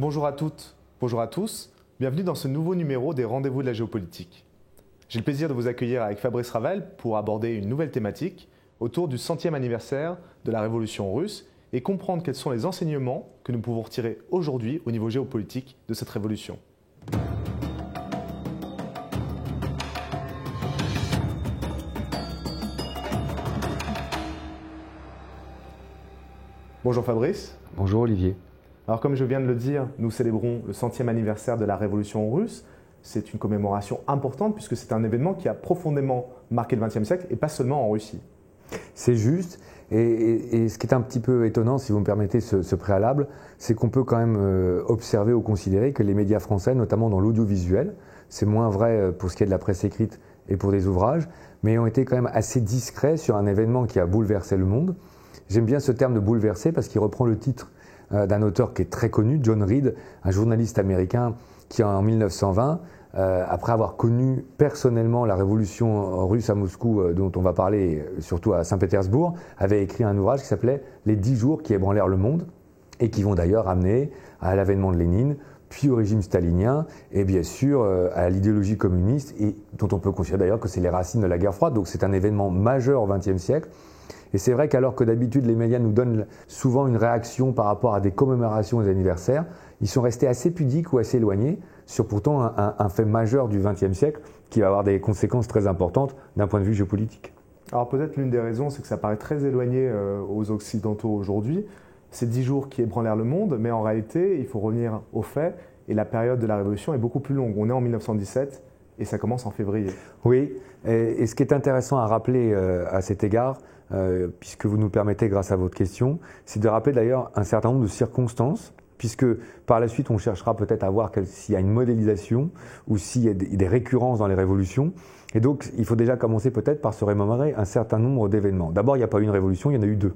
Bonjour à toutes, bonjour à tous, bienvenue dans ce nouveau numéro des Rendez-vous de la géopolitique. J'ai le plaisir de vous accueillir avec Fabrice Ravel pour aborder une nouvelle thématique autour du 100e anniversaire de la Révolution russe et comprendre quels sont les enseignements que nous pouvons retirer aujourd'hui au niveau géopolitique de cette révolution. Bonjour Fabrice. Bonjour Olivier. Alors comme je viens de le dire, nous célébrons le 100e anniversaire de la Révolution russe. C'est une commémoration importante puisque c'est un événement qui a profondément marqué le XXe siècle et pas seulement en Russie. C'est juste, et ce qui est un petit peu étonnant, si vous me permettez ce préalable, c'est qu'on peut quand même observer ou considérer que les médias français, notamment dans l'audiovisuel, c'est moins vrai pour ce qui est de la presse écrite et pour des ouvrages, mais ont été quand même assez discrets sur un événement qui a bouleversé le monde. J'aime bien ce terme de bouleverser parce qu'il reprend le titre d'un auteur qui est très connu, John Reed, un journaliste américain qui en 1920, après avoir connu personnellement la révolution russe à Moscou, dont on va parler surtout à Saint-Pétersbourg, avait écrit un ouvrage qui s'appelait « Les 10 jours qui ébranlèrent le monde » et qui vont d'ailleurs amener à l'avènement de Lénine, puis au régime stalinien et bien sûr à l'idéologie communiste, et dont on peut considérer d'ailleurs que c'est les racines de la guerre froide. Donc c'est un événement majeur au XXe siècle. Et c'est vrai qu'alors que d'habitude les médias nous donnent souvent une réaction par rapport à des commémorations des anniversaires, ils sont restés assez pudiques ou assez éloignés sur pourtant un fait majeur du XXe siècle qui va avoir des conséquences très importantes d'un point de vue géopolitique. Alors peut-être l'une des raisons, c'est que ça paraît très éloigné aux Occidentaux aujourd'hui. C'est 10 jours qui ébranlèrent le monde, mais en réalité, il faut revenir aux faits, et la période de la Révolution est beaucoup plus longue. On est en 1917 et ça commence en février. Oui, et ce qui est intéressant à rappeler à cet égard, puisque vous nous le permettez grâce à votre question, c'est de rappeler d'ailleurs un certain nombre de circonstances, puisque par la suite on cherchera peut-être à voir s'il y a une modélisation ou s'il y a des récurrences dans les révolutions. Et donc il faut déjà commencer peut-être par se remémorer un certain nombre d'événements. D'abord, il n'y a pas eu une révolution, il y en a eu deux.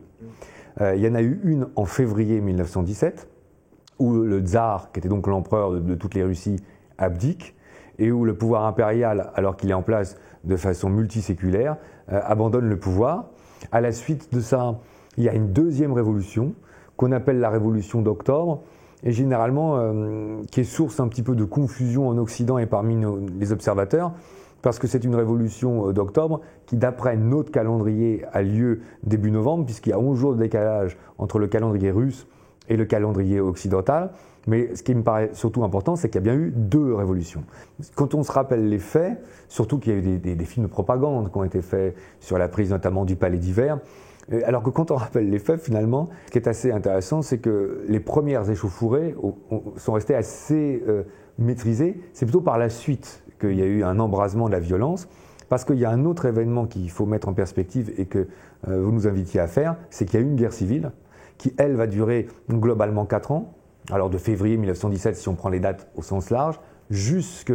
Il y en a eu une en février 1917, où le tsar, qui était donc l'empereur de toutes les Russies, abdique, et où le pouvoir impérial, alors qu'il est en place de façon multiséculaire, abandonne le pouvoir. À la suite de ça, il y a une deuxième révolution, qu'on appelle la révolution d'octobre, et généralement qui est source un petit peu de confusion en Occident et parmi les observateurs, parce que c'est une révolution d'octobre qui, d'après notre calendrier, a lieu début novembre, puisqu'il y a 11 jours de décalage entre le calendrier russe et le calendrier occidental. Mais ce qui me paraît surtout important, c'est qu'il y a bien eu deux révolutions. Quand on se rappelle les faits, surtout qu'il y a eu des films de propagande qui ont été faits sur la prise notamment du palais d'hiver, alors que quand on rappelle les faits, finalement, ce qui est assez intéressant, c'est que les premières échauffourées sont restées assez maîtrisées. C'est plutôt par la suite qu'il y a eu un embrasement de la violence, parce qu'il y a un autre événement qu'il faut mettre en perspective et que vous nous invitiez à faire, c'est qu'il y a eu une guerre civile qui, elle, va durer globalement 4 ans. Alors de février 1917, si on prend les dates au sens large, jusque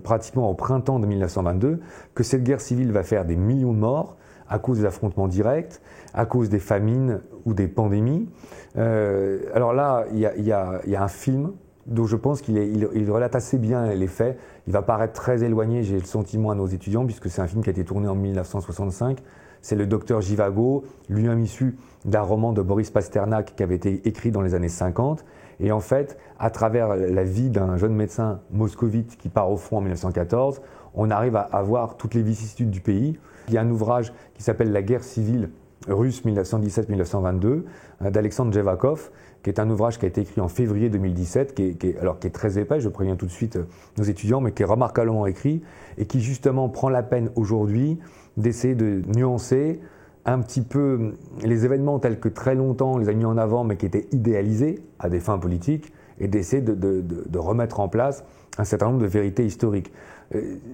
pratiquement au printemps de 1922, que cette guerre civile va faire des millions de morts à cause des affrontements directs, à cause des famines ou des pandémies. Alors là, il y a un film dont je pense qu'il relate assez bien les faits. Il va paraître très éloigné, j'ai le sentiment, à nos étudiants, puisque c'est un film qui a été tourné en 1965. C'est le docteur Zhivago, lui-même issu d'un roman de Boris Pasternak qui avait été écrit dans les années 50. Et en fait, à travers la vie d'un jeune médecin moscovite qui part au front en 1914, on arrive à voir toutes les vicissitudes du pays. Il y a un ouvrage qui s'appelle « La guerre civile russe 1917-1922 » d'Alexandre Jevakov, qui est un ouvrage qui a été écrit en février 2017, qui est très épais, je préviens tout de suite nos étudiants, mais qui est remarquablement écrit et qui justement prend la peine aujourd'hui d'essayer de nuancer un petit peu les événements tels que très longtemps on les a mis en avant mais qui étaient idéalisés à des fins politiques et d'essayer de remettre en place un certain nombre de vérités historiques.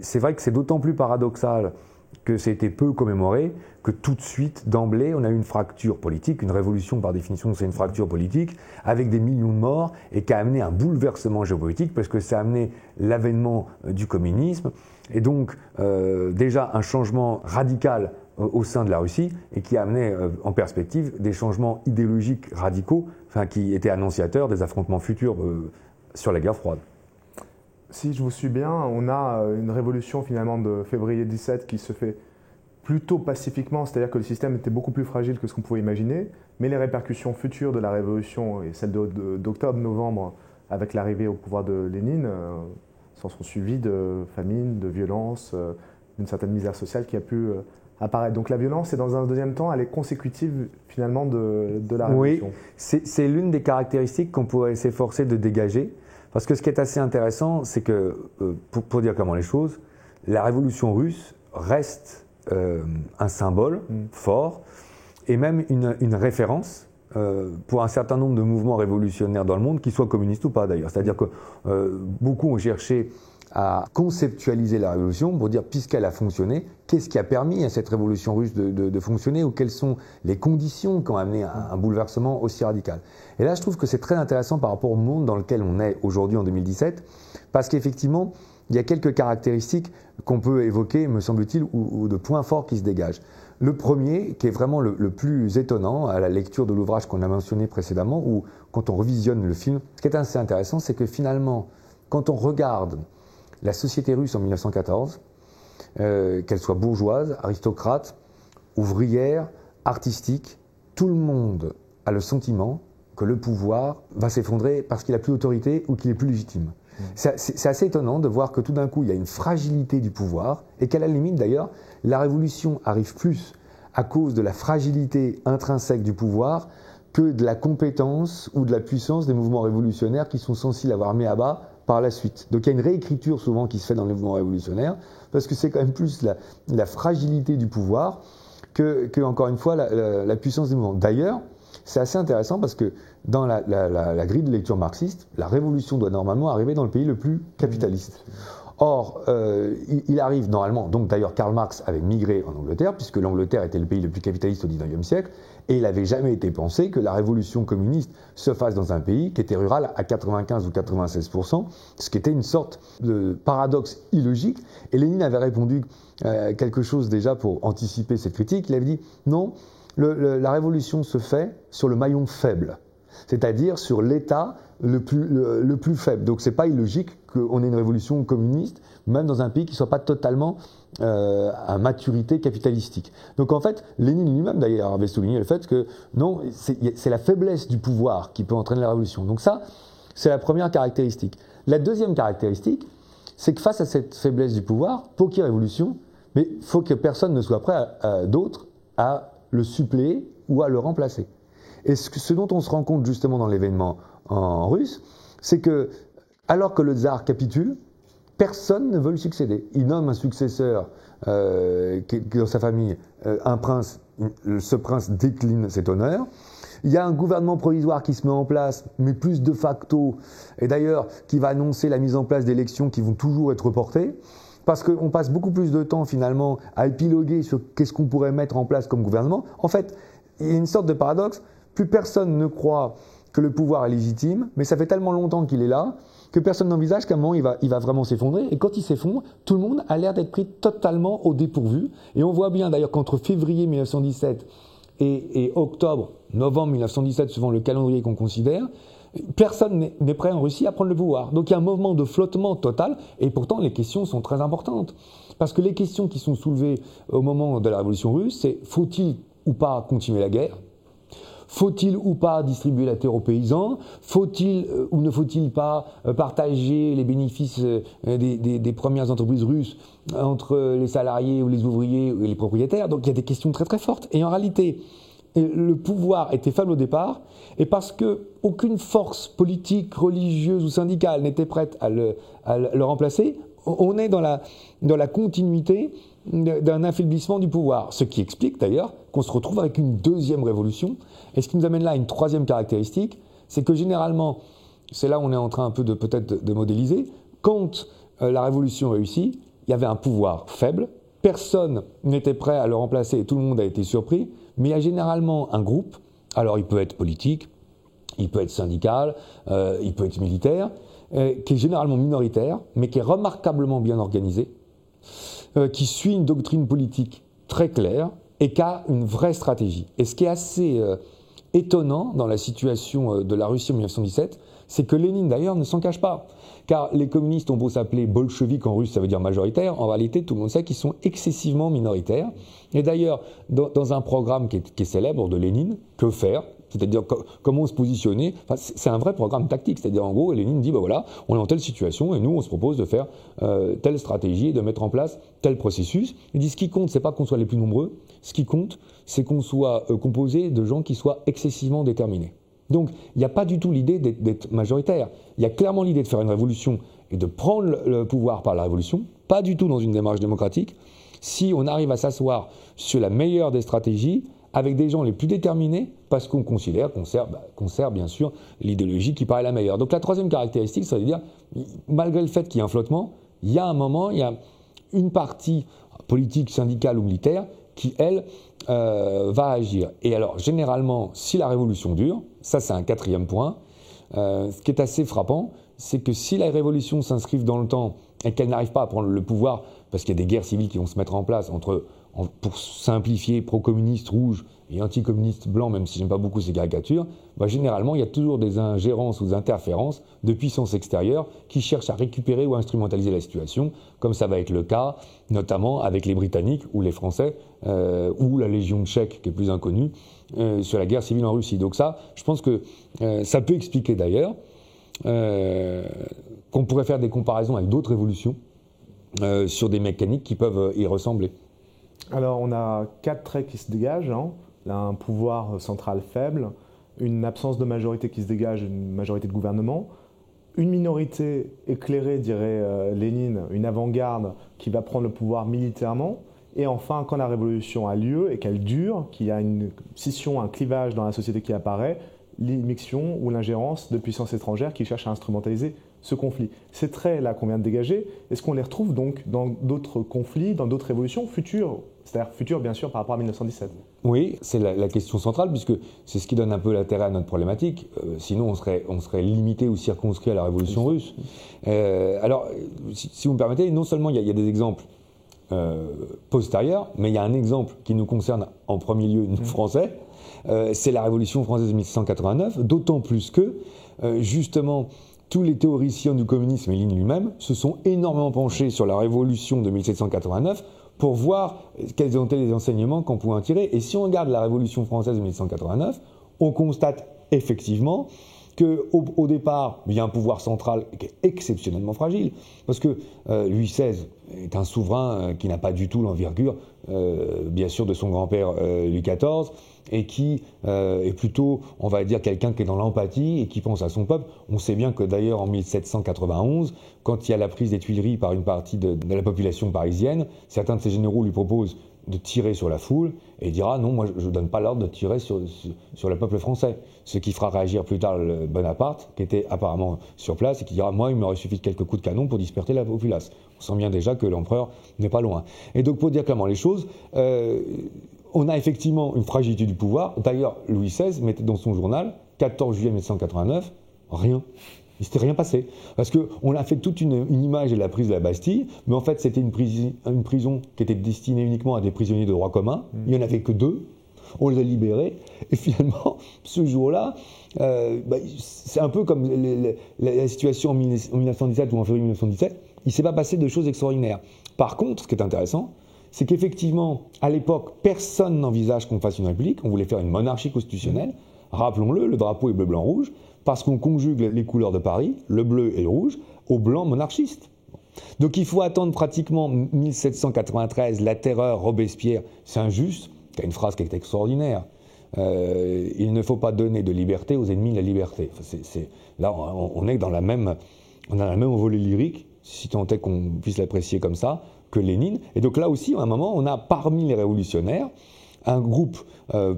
C'est vrai que c'est d'autant plus paradoxal que c'était peu commémoré, que tout de suite, d'emblée, on a eu une fracture politique, une révolution par définition c'est une fracture politique, avec des millions de morts, et qui a amené un bouleversement géopolitique, parce que ça a amené l'avènement du communisme, et donc déjà un changement radical au sein de la Russie, et qui a amené en perspective des changements idéologiques radicaux, qui étaient annonciateurs des affrontements futurs sur la guerre froide. Si je vous suis bien, on a une révolution finalement de février 17 qui se fait plutôt pacifiquement, c'est-à-dire que le système était beaucoup plus fragile que ce qu'on pouvait imaginer, mais les répercussions futures de la révolution et celles d'octobre-novembre avec l'arrivée au pouvoir de Lénine s'en sont suivies de famine, de violence, d'une certaine misère sociale qui a pu apparaître. Donc la violence, et dans un deuxième temps, elle est consécutive finalement de la révolution. Oui, c'est l'une des caractéristiques qu'on pourrait s'efforcer de dégager, parce que ce qui est assez intéressant, c'est que, pour dire comment les choses, la révolution russe reste un symbole fort et même une référence pour un certain nombre de mouvements révolutionnaires dans le monde, qu'ils soient communistes ou pas d'ailleurs. C'est-à-dire que beaucoup ont cherché à conceptualiser la révolution pour dire, puisqu'elle a fonctionné, qu'est-ce qui a permis à cette révolution russe de fonctionner, ou quelles sont les conditions qui ont amené à un bouleversement aussi radical. Et là, je trouve que c'est très intéressant par rapport au monde dans lequel on est aujourd'hui en 2017, parce qu'effectivement, il y a quelques caractéristiques qu'on peut évoquer, me semble-t-il, ou de points forts qui se dégagent. Le premier, qui est vraiment le plus étonnant à la lecture de l'ouvrage qu'on a mentionné précédemment, ou quand on revisionne le film, ce qui est assez intéressant, c'est que finalement, quand on regarde la société russe en 1914, qu'elle soit bourgeoise, aristocrate, ouvrière, artistique, tout le monde a le sentiment que le pouvoir va s'effondrer parce qu'il n'a plus d'autorité ou qu'il est plus légitime. C'est assez étonnant de voir que tout d'un coup, il y a une fragilité du pouvoir et qu'à la limite d'ailleurs, la révolution arrive plus à cause de la fragilité intrinsèque du pouvoir que de la compétence ou de la puissance des mouvements révolutionnaires qui sont censés l'avoir mis à bas par la suite. Donc il y a une réécriture souvent qui se fait dans les mouvements révolutionnaires parce que c'est quand même plus la fragilité du pouvoir que encore une fois, la puissance des mouvements. D'ailleurs, c'est assez intéressant parce que dans la grille de lecture marxiste, la révolution doit normalement arriver dans le pays le plus capitaliste. Or, il arrive normalement, donc d'ailleurs Karl Marx avait migré en Angleterre, puisque l'Angleterre était le pays le plus capitaliste au XIXe siècle, et il n'avait jamais été pensé que la révolution communiste se fasse dans un pays qui était rural à 95 ou 96%, ce qui était une sorte de paradoxe illogique. Et Lénine avait répondu quelque chose déjà pour anticiper cette critique, il avait dit non, la révolution se fait sur le maillon faible, c'est-à-dire sur l'État le plus faible. Donc c'est pas illogique qu'on ait une révolution communiste, même dans un pays qui ne soit pas totalement à maturité capitalistique. Donc en fait, Lénine lui-même d'ailleurs avait souligné le fait que non, c'est la faiblesse du pouvoir qui peut entraîner la révolution. Donc ça, c'est la première caractéristique. La deuxième caractéristique, c'est que face à cette faiblesse du pouvoir, pour qu'il y ait révolution, mais il faut que personne ne soit prêt d'autre à le suppléer ou à le remplacer. Et ce dont on se rend compte justement dans l'événement en russe, c'est que, alors que le tsar capitule, personne ne veut le succéder. Il nomme un successeur qui dans sa famille, un prince, ce prince décline cet honneur. Il y a un gouvernement provisoire qui se met en place, mais plus de facto, et d'ailleurs qui va annoncer la mise en place d'élections qui vont toujours être reportées. Parce qu'on passe beaucoup plus de temps finalement à épiloguer sur qu'est-ce qu'on pourrait mettre en place comme gouvernement. En fait, il y a une sorte de paradoxe. Plus personne ne croit que le pouvoir est légitime, mais ça fait tellement longtemps qu'il est là que personne n'envisage qu'à un moment il va vraiment s'effondrer. Et quand il s'effondre, tout le monde a l'air d'être pris totalement au dépourvu. Et on voit bien d'ailleurs qu'entre février 1917 et octobre, novembre 1917, suivant le calendrier qu'on considère, personne n'est prêt en Russie à prendre le pouvoir. Donc il y a un mouvement de flottement total, et pourtant les questions sont très importantes. Parce que les questions qui sont soulevées au moment de la révolution russe, c'est faut-il ou pas continuer la guerre ? Faut-il ou pas distribuer la terre aux paysans ? Faut-il ou ne faut-il pas partager les bénéfices des premières entreprises russes entre les salariés ou les ouvriers et les propriétaires ? Donc il y a des questions très très fortes. Et en réalité, le pouvoir était faible au départ, et parce qu'aucune force politique, religieuse ou syndicale n'était prête à le remplacer, on est dans la continuité d'un affaiblissement du pouvoir. Ce qui explique d'ailleurs qu'on se retrouve avec une deuxième révolution. Et ce qui nous amène là à une troisième caractéristique, c'est que généralement, c'est là où on est en train un peu peut-être de modéliser, quand la révolution réussit, il y avait un pouvoir faible, personne n'était prêt à le remplacer et tout le monde a été surpris, mais il y a généralement un groupe, alors il peut être politique, il peut être syndical, il peut être militaire, qui est généralement minoritaire, mais qui est remarquablement bien organisé, qui suit une doctrine politique très claire et qui a une vraie stratégie. Et ce qui est assez étonnant dans la situation de la Russie en 1917, c'est que Lénine d'ailleurs ne s'en cache pas. Car les communistes ont beau s'appeler bolcheviques en russe, ça veut dire majoritaire, en réalité tout le monde sait qu'ils sont excessivement minoritaires. Et d'ailleurs, dans un programme qui est célèbre de Lénine, Que faire ? C'est-à-dire comment se positionner, c'est un vrai programme tactique, c'est-à-dire en gros, Lénine dit, voilà, on est en telle situation et nous on se propose de faire telle stratégie et de mettre en place tel processus. Il dit, ce qui compte, c'est pas qu'on soit les plus nombreux, ce qui compte, c'est qu'on soit composé de gens qui soient excessivement déterminés. Donc, il n'y a pas du tout l'idée d'être majoritaire. Il y a clairement l'idée de faire une révolution et de prendre le pouvoir par la révolution, pas du tout dans une démarche démocratique, si on arrive à s'asseoir sur la meilleure des stratégies, avec des gens les plus déterminés, parce qu'on considère qu'on sert bien sûr l'idéologie qui paraît la meilleure. Donc la troisième caractéristique, ça veut dire, malgré le fait qu'il y ait un flottement, il y a un moment, il y a une partie politique, syndicale ou militaire qui, elle, va agir. Et alors, généralement, si la révolution dure, ça c'est un quatrième point, ce qui est assez frappant, c'est que si la révolution s'inscrive dans le temps et qu'elle n'arrive pas à prendre le pouvoir, parce qu'il y a des guerres civiles qui vont se mettre en place pour simplifier, pro-communistes rouges et anti-communistes blancs, même si j'aime pas beaucoup ces caricatures, généralement il y a toujours des ingérences ou des interférences de puissances extérieures qui cherchent à récupérer ou à instrumentaliser la situation, comme ça va être le cas notamment avec les Britanniques ou les Français ou la Légion tchèque qui est plus inconnue sur la guerre civile en Russie. Donc ça, je pense que ça peut expliquer d'ailleurs qu'on pourrait faire des comparaisons avec d'autres révolutions sur des mécaniques qui peuvent y ressembler. Alors, on a 4 traits qui se dégagent. Là, un pouvoir central faible, une absence de majorité qui se dégage, une majorité de gouvernement, une minorité éclairée, dirait Lénine, une avant-garde qui va prendre le pouvoir militairement, et enfin, quand la révolution a lieu et qu'elle dure, qu'il y a une scission, un clivage dans la société qui apparaît, l'immixtion ou l'ingérence de puissances étrangères qui cherchent à instrumentaliser ce conflit. Ces traits-là qu'on vient de dégager, est-ce qu'on les retrouve donc dans d'autres conflits, dans d'autres révolutions futures, c'est-à-dire futures bien sûr par rapport à 1917 ? Oui, c'est la question centrale puisque c'est ce qui donne un peu l'intérêt à notre problématique. Sinon, on serait limité ou circonscrit à la révolution russe. Alors, si vous me permettez, non seulement il y a des exemples postérieurs, mais il y a un exemple qui nous concerne en premier lieu, nous Français, c'est la Révolution française de 1789, d'autant plus que, justement, tous les théoriciens du communisme et Lénine lui-même se sont énormément penchés sur la Révolution de 1789 pour voir quels étaient les enseignements qu'on pouvait en tirer. Et si on regarde la Révolution française de 1789, on constate effectivement qu'au départ, il y a un pouvoir central qui est exceptionnellement fragile, parce que Louis XVI est un souverain qui n'a pas du tout l'envergure, bien sûr, de son grand-père Louis XIV, et qui est plutôt, on va dire, quelqu'un qui est dans l'empathie et qui pense à son peuple. On sait bien que d'ailleurs, en 1791, quand il y a la prise des Tuileries par une partie de la population parisienne, certains de ses généraux lui proposent de tirer sur la foule, et il dira non, moi je ne donne pas l'ordre de tirer sur le peuple français. Ce qui fera réagir plus tard le Bonaparte, qui était apparemment sur place, et qui dira moi il m'aurait suffi de quelques coups de canon pour disperser la populace. On sent bien déjà que l'empereur n'est pas loin. Et donc pour dire clairement les choses, on a effectivement une fragilité du pouvoir. D'ailleurs, Louis XVI mettait dans son journal, 14 juillet 1989, rien. Il ne s'était rien passé. Parce qu'on a fait toute une image de la prise de la Bastille, mais en fait, c'était une prison qui était destinée uniquement à des prisonniers de droit commun. Il n'y en avait que 2. On les a libérés. Et finalement, ce jour-là, c'est un peu comme la situation en 1917 ou en février 1917. Il ne s'est pas passé de choses extraordinaires. Par contre, ce qui est intéressant, c'est qu'effectivement, à l'époque, personne n'envisage qu'on fasse une république. On voulait faire une monarchie constitutionnelle. Rappelons-le, le drapeau est bleu, blanc, rouge, parce qu'on conjugue les couleurs de Paris, le bleu et le rouge, au blanc monarchiste. Donc il faut attendre pratiquement 1793, la terreur, Robespierre, c'est injuste, il y a une phrase qui est extraordinaire. Il ne faut pas donner de liberté aux ennemis de la liberté. Enfin, là, on est dans la même envolée lyrique, si tant est qu'on puisse l'apprécier comme ça, que Lénine. Et donc là aussi, à un moment, on a parmi les révolutionnaires un groupe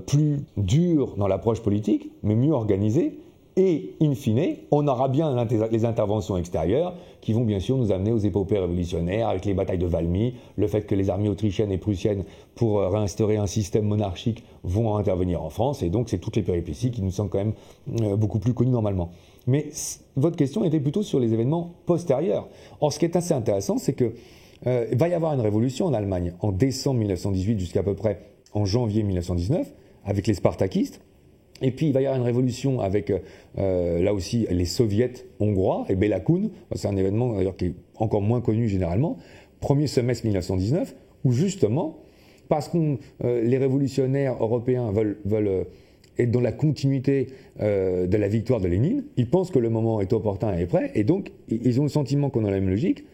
plus dur dans l'approche politique, mais mieux organisé. Et, in fine, on aura bien les interventions extérieures qui vont bien sûr nous amener aux épopées révolutionnaires, avec les batailles de Valmy, le fait que les armées autrichiennes et prussiennes, pour réinstaurer un système monarchique, vont intervenir en France. Et donc, c'est toutes les péripéties qui nous sont quand même beaucoup plus connues normalement. Mais votre question était plutôt sur les événements postérieurs. Or, ce qui est assez intéressant, c'est que va y avoir une révolution en Allemagne en décembre 1918 jusqu'à peu près en janvier 1919, avec les spartakistes. Et puis il va y avoir une révolution avec, là aussi, les soviets hongrois et Béla Kun. C'est un événement d'ailleurs qui est encore moins connu généralement. Premier semestre 1919, où justement, parce que les révolutionnaires européens veulent être dans la continuité de la victoire de Lénine, ils pensent que le moment est opportun et est prêt, et donc ils ont le sentiment qu'on a la même logique,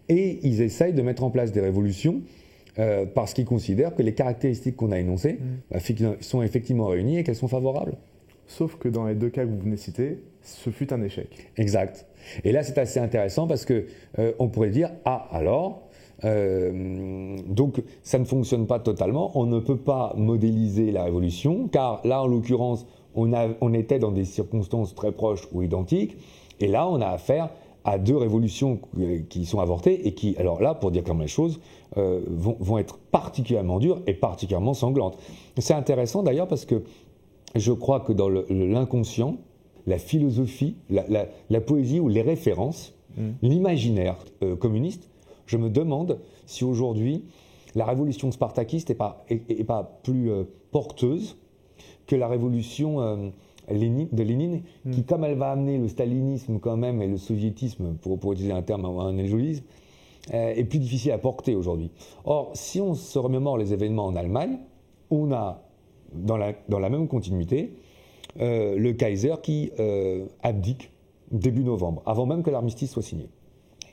et ils essayent de mettre en place des révolutions parce qu'ils considèrent que les caractéristiques qu'on a énoncées sont effectivement réunies et qu'elles sont favorables. Sauf que dans les deux cas que vous venez de citer, ce fut un échec. Exact. Et là, c'est assez intéressant parce que on pourrait dire, donc ça ne fonctionne pas totalement, on ne peut pas modéliser la révolution, car là, en l'occurrence, on était dans des circonstances très proches ou identiques, et là, on a affaire à deux révolutions qui sont avortées et qui, alors là, pour dire clairement les choses, vont être particulièrement dures et particulièrement sanglantes. C'est intéressant d'ailleurs parce que je crois que dans l'inconscient, la philosophie, la poésie ou les références, l'imaginaire communiste, je me demande si aujourd'hui la révolution spartakiste n'est pas plus porteuse que la révolution de Lénine, qui, comme elle va amener le stalinisme quand même et le soviétisme, pour utiliser un terme, un néologisme, est plus difficile à porter aujourd'hui. Or, si on se remémore les événements en Allemagne, on a, dans la même continuité, le Kaiser qui abdique début novembre, avant même que l'armistice soit signé.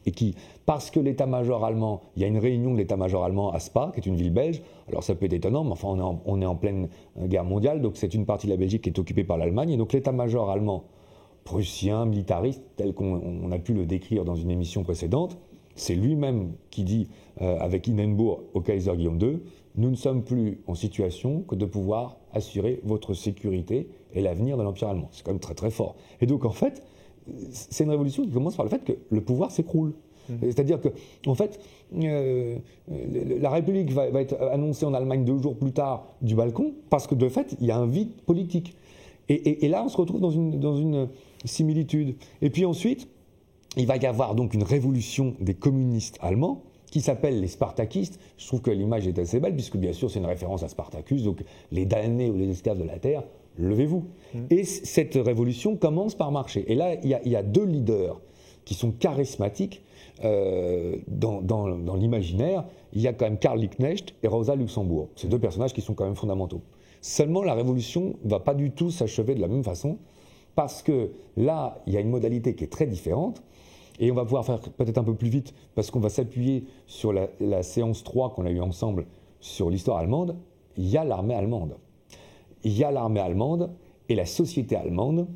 Et qui, parce que l'état-major allemand, il y a une réunion de l'état-major allemand à Spa, qui est une ville belge, alors ça peut être étonnant, mais enfin on est en pleine guerre mondiale, donc c'est une partie de la Belgique qui est occupée par l'Allemagne, et donc l'état-major allemand, prussien, militariste, tel qu'on a pu le décrire dans une émission précédente, c'est lui-même qui dit, avec Hindenburg au Kaiser Guillaume II, nous ne sommes plus en situation que de pouvoir assurer votre sécurité et l'avenir de l'Empire allemand. C'est quand même très très fort. Et donc en fait, c'est une révolution qui commence par le fait que le pouvoir s'écroule. C'est-à-dire que, en fait, la République va être annoncée en Allemagne 2 jours plus tard du balcon, parce que de fait, il y a un vide politique. Et là, on se retrouve dans une similitude. Et puis ensuite, il va y avoir donc une révolution des communistes allemands, qui s'appelle les Spartakistes. Je trouve que l'image est assez belle, puisque bien sûr c'est une référence à Spartacus, donc les damnés ou les esclaves de la terre, levez-vous. Et cette révolution commence par marcher. Et là, il y a deux leaders qui sont charismatiques dans l'imaginaire. Il y a quand même Karl Liebknecht et Rosa Luxemburg. Ces deux personnages qui sont quand même fondamentaux. Seulement, la révolution ne va pas du tout s'achever de la même façon, parce que là, il y a une modalité qui est très différente. Et on va pouvoir faire peut-être un peu plus vite, parce qu'on va s'appuyer sur la séance 3 qu'on a eue ensemble sur l'histoire allemande. Il y a l'armée allemande. Il y a l'armée allemande et la société allemande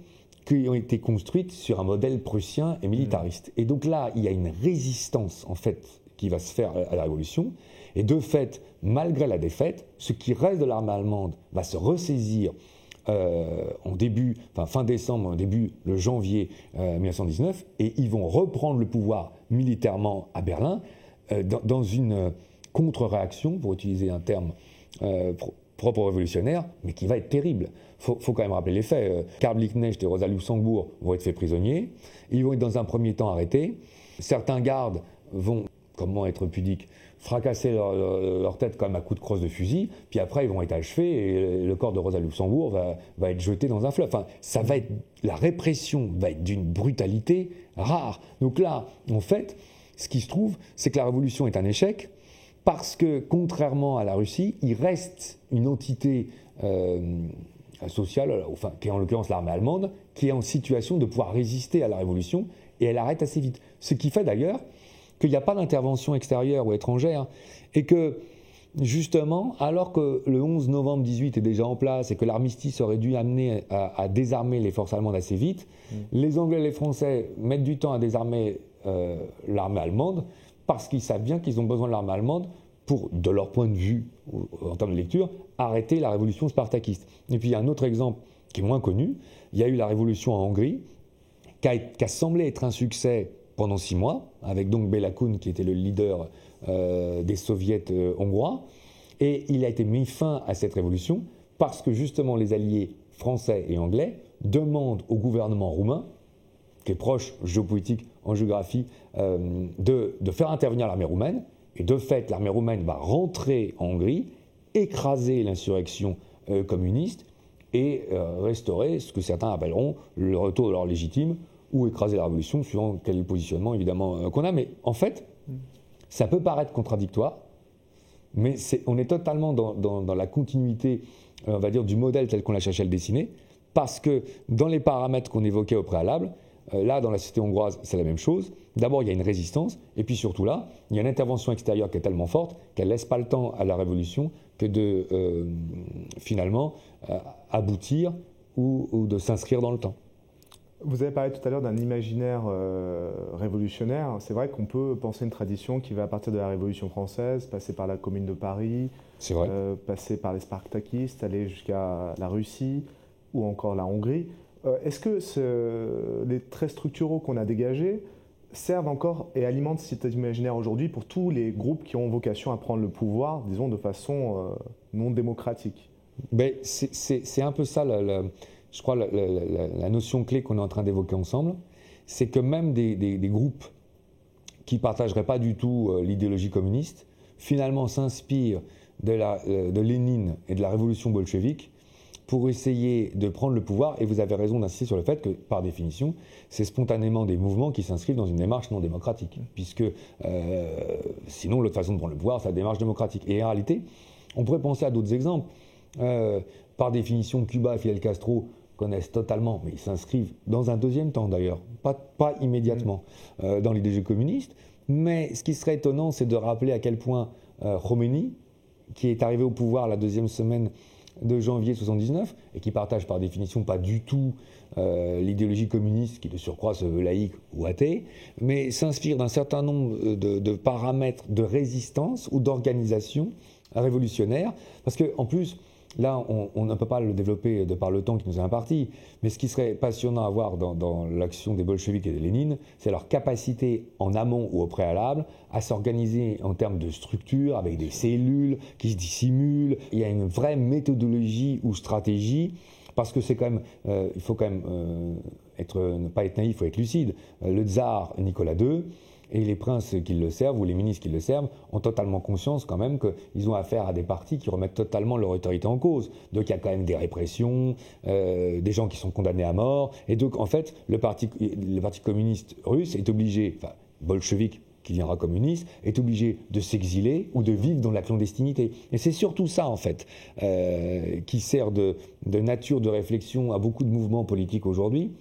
qui ont été construites sur un modèle prussien et militariste. Et donc là, il y a une résistance, en fait, qui va se faire à la Révolution. Et de fait, malgré la défaite, ce qui reste de l'armée allemande va se ressaisir fin décembre, début le janvier 1919, et ils vont reprendre le pouvoir militairement à Berlin dans une contre-réaction, pour utiliser un terme propre aux révolutionnaires, mais qui va être terrible. Faut quand même rappeler les faits. Karl Liebknecht et Rosa Luxemburg vont être faits prisonniers. Ils vont être dans un premier temps arrêtés. Certains gardes vont, comment être pudique, fracasser leur tête comme à coups de crosse de fusil, puis après ils vont être achevés et le corps de Rosa Luxemburg va être jeté dans un fleuve. Enfin, la répression va être d'une brutalité rare. Donc là, en fait, ce qui se trouve, c'est que la révolution est un échec, parce que, contrairement à la Russie, il reste une entité sociale, qui est en l'occurrence l'armée allemande, qui est en situation de pouvoir résister à la révolution, et elle arrête assez vite. Ce qui fait d'ailleurs qu'il n'y a pas d'intervention extérieure ou étrangère, et que, justement, alors que le 11 novembre 18 est déjà en place, et que l'armistice aurait dû amener à désarmer les forces allemandes assez vite, les Anglais et les Français mettent du temps à désarmer l'armée allemande, parce qu'ils savent bien qu'ils ont besoin de l'armée allemande pour, de leur point de vue, en termes de lecture, arrêter la révolution spartakiste. Et puis il y a un autre exemple qui est moins connu. Il y a eu la révolution en Hongrie, qui a semblé être un succès pendant 6 mois, avec donc Béla Kun qui était le leader des soviets hongrois. Et il a été mis fin à cette révolution parce que justement les alliés français et anglais demandent au gouvernement roumain, qui est proche géopolitique en géographie, de faire intervenir l'armée roumaine. Et de fait, l'armée roumaine va rentrer en Hongrie, écraser l'insurrection communiste, et restaurer ce que certains appelleront le retour de l'ordre légitime ou écraser la révolution, suivant quel positionnement évidemment qu'on a. Mais en fait, ça peut paraître contradictoire, mais on est totalement dans la continuité, on va dire, du modèle tel qu'on l'a cherché à le dessiner, parce que dans les paramètres qu'on évoquait au préalable, là, dans la société hongroise, c'est la même chose. D'abord, il y a une résistance, et puis surtout là, il y a une intervention extérieure qui est tellement forte qu'elle ne laisse pas le temps à la révolution que de finalement aboutir ou de s'inscrire dans le temps. Vous avez parlé tout à l'heure d'un imaginaire révolutionnaire. C'est vrai qu'on peut penser une tradition qui va partir de la Révolution française, passer par la Commune de Paris, passer par les spartakistes, aller jusqu'à la Russie ou encore la Hongrie. Est-ce que les traits structuraux qu'on a dégagés servent encore et alimentent cet imaginaire aujourd'hui pour tous les groupes qui ont vocation à prendre le pouvoir, disons, de façon non démocratique? C'est un peu ça, je crois, la notion clé qu'on est en train d'évoquer ensemble. C'est que même des groupes qui ne partageraient pas du tout l'idéologie communiste, finalement s'inspirent de Lénine et de la révolution bolchevique pour essayer de prendre le pouvoir. Et vous avez raison d'insister sur le fait que, par définition, c'est spontanément des mouvements qui s'inscrivent dans une démarche non démocratique. Puisque sinon, l'autre façon de prendre le pouvoir, c'est la démarche démocratique. Et en réalité, on pourrait penser à d'autres exemples. Par définition, Cuba et Fidel Castro connaissent totalement, mais ils s'inscrivent dans un deuxième temps d'ailleurs, pas immédiatement, dans l'idéologie communiste. Mais ce qui serait étonnant, c'est de rappeler à quel point Khomeini, qui est arrivé au pouvoir la deuxième semaine de janvier 1979, et qui partage par définition pas du tout l'idéologie communiste, qui de surcroît se veut laïque ou athée, mais s'inspire d'un certain nombre de paramètres de résistance ou d'organisation révolutionnaire, parce qu'en plus, là, on ne peut pas le développer de par le temps qui nous est imparti, mais ce qui serait passionnant à voir dans l'action des bolcheviks et de Lénine, c'est leur capacité en amont ou au préalable à s'organiser en termes de structure, avec des cellules qui se dissimulent. Il y a une vraie méthodologie ou stratégie, parce que c'est quand même, il faut quand même ne pas être naïf, il faut être lucide. Le tsar Nicolas II et les princes qui le servent, ou les ministres qui le servent, ont totalement conscience quand même qu'ils ont affaire à des partis qui remettent totalement leur autorité en cause. Donc il y a quand même des répressions, des gens qui sont condamnés à mort. Et donc en fait, le parti communiste russe est obligé, enfin bolchevique qui deviendra communiste, est obligé de s'exiler ou de vivre dans la clandestinité. Et c'est surtout ça en fait qui sert de nature de réflexion à beaucoup de mouvements politiques aujourd'hui.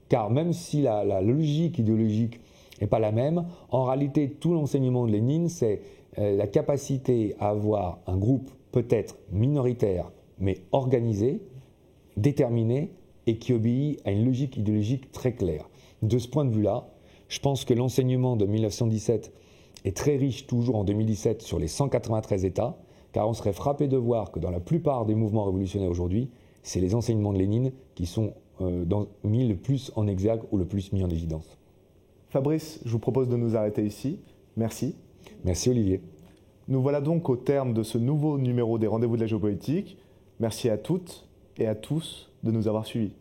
Car même si la logique idéologique n'est pas la même, en réalité, tout l'enseignement de Lénine, c'est la capacité à avoir un groupe peut-être minoritaire, mais organisé, déterminé, et qui obéit à une logique idéologique très claire. De ce point de vue-là, je pense que l'enseignement de 1917 est très riche toujours en 2017 sur les 193 États, car on serait frappé de voir que dans la plupart des mouvements révolutionnaires aujourd'hui, c'est les enseignements de Lénine qui sont mis le plus en exergue ou le plus mis en évidence. Fabrice, je vous propose de nous arrêter ici. Merci. Merci Olivier. Nous voilà donc au terme de ce nouveau numéro des Rendez-vous de la géopolitique. Merci à toutes et à tous de nous avoir suivis.